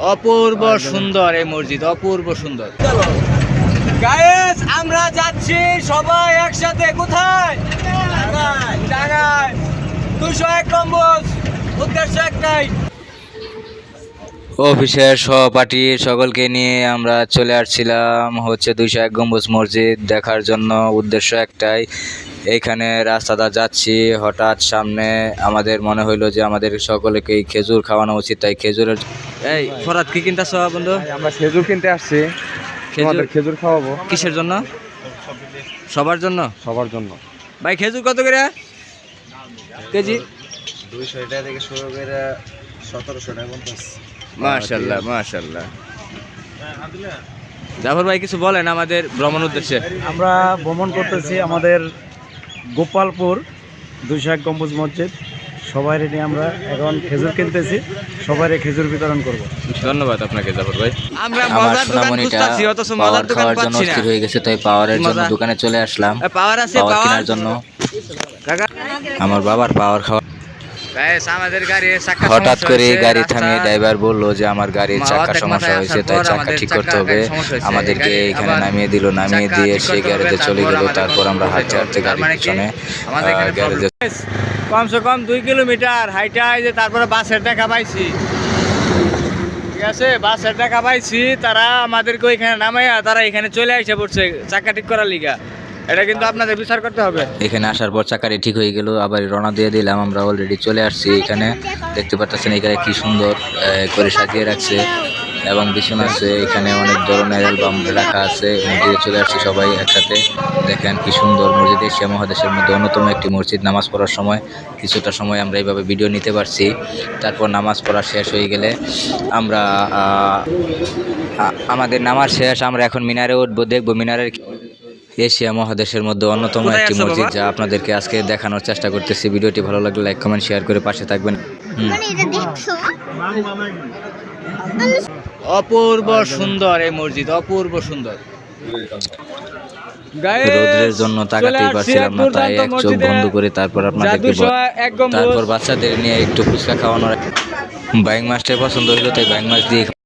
অপূর্ব সুন্দর এই মসজিদ, অপূর্ব সুন্দর। গাইস আমরা যাচ্ছি সবাই একসাথে, কোথায়? টাঙ্গাইল 201 গম্বুজ, উদ্দেশ্য একটাই। অফিসের সহপাঠী সকলকে নিয়ে আমরা চলে আসছিলাম 201 গম্বুজ মসজিদ দেখার জন্য। উদ্দেশ্য একটাই, এইখানে রাস্তাটা যাচ্ছি, হঠাৎ সামনে আমাদের মনে হইলো যে আমাদের সকলকে খেজুর খাওয়ানো উচিত, তাই খেজুরের। এই ফরাদ কি কিনতেছ বন্ধু? আমরা খেজুর কিনতে আসছি, খেজুর খাওয়াবো। কিসের জন্য? সবার জন্য। সবার জন্য ভাই খেজুর কত করে কেজি? 200 টাকা থেকে শুরু করে 1700 টাকা পর্যন্ত। মাশাআল্লাহ মাশাআল্লাহ। জাফর ভাই কিছু বলেন আমাদের ভ্রমণ উদ্দেশ্যে। আমরা ভ্রমণ করতেছি আমাদের গোপালপুর 201 গম্বুজ মসজিদ। সবাই নিয়ে আমরা এখন খেজুর কিনতেছি, সবাই খেজুর বিতরণ করব। ধন্যবাদ আপনাকে জাফর ভাই। আমরা মজার দোকান খুঁজতেছি, অথচ মজার দোকান পাচ্ছি না। হয়ে গেছে, তাই পাওয়ারের জন্য দোকানে চলে আসলাম। পাওয়ার আছে, পাওয়ার পাওয়ার কেনার জন্য। কাকা আমার বাবার পাওয়ার খাওয়া। গাইস আমাদের গাড়ির চাকা হঠাৎ সমস্যা করে হয়েছে, গাড়ি রাস্তা- থামিয়ে ড্রাইভার বললো যে আমার গাড়ির চাকা সমস্যা হয়েছে, তাই চাকা ঠিক করতে হবে। আমাদেরকে এখানে নামিয়ে দিল, নামিয়ে দিয়ে সেই গ্যারেজে চলে গেল। তারপর আমরা হাঁটতে হাঁটতে গাড়ির পিছনে গ্যারেজে। কমসে কম 2 কিলোমিটার হাইটাই যে তারপরে বাসের দেখা পাইছি। ঠিক আছে, বাসের দেখা পাইছি, তারা আমাদেরকে ওইখানে নামাইয়া তারা এখানে চলে এসে পড়ছে চাকা ঠিক করার লিগা। এটা কিন্তু আপনাদের বিচার করতে হবে। এখানে আসার পর চাকাটি ঠিক হয়ে গেল, আবার রওনা দিয়ে দিলাম। আমরা অলরেডি চলে আসছি। এখানে দেখতে পাচ্ছেন এখানে কি সুন্দর করে সাজিয়ে রাখছে এবং বিছানা আছে। এখানে অনেক ধরনের অ্যালবাম রাখা আছে। মসজিদে চলে আসছি সবাই একসাথে। দেখেন কি সুন্দর মসজিদ, এশিয়া মহাদেশের মধ্যে অন্যতম একটি মসজিদ। নামাজ পড়ার সময় কিছুটা সময় আমরা এইভাবে ভিডিও নিতে পারছি। তারপর নামাজ পড়া শেষ হয়ে গেলে আমরা আমাদের নামাজ শেষ, আমরা এখন মিনারে উঠবো, দেখবো মিনারের। এশিয়া মহাদেশের মধ্যে অন্যতম একটি মসজিদ, যা আপনাদেরকে আজকে দেখানোর চেষ্টা করতেছি। ভিডিওটি ভালো লাগলে লাইক কমেন্ট শেয়ার করে পাশে থাকবেন। অপূর্ব সুন্দর এই মসজিদ, অপূর্ব সুন্দর। রোদের জন্য তাকাতেই পারছিলাম না, তাই এক চোখ বন্ধ করে তারপর আপনাদেরকে তারপর বাচ্চাদের নিয়ে একটু ফুচকা খাওয়ানোর। বাইং মাছটাই পছন্দ হইলো, তাই বাইং মাছ দিয়ে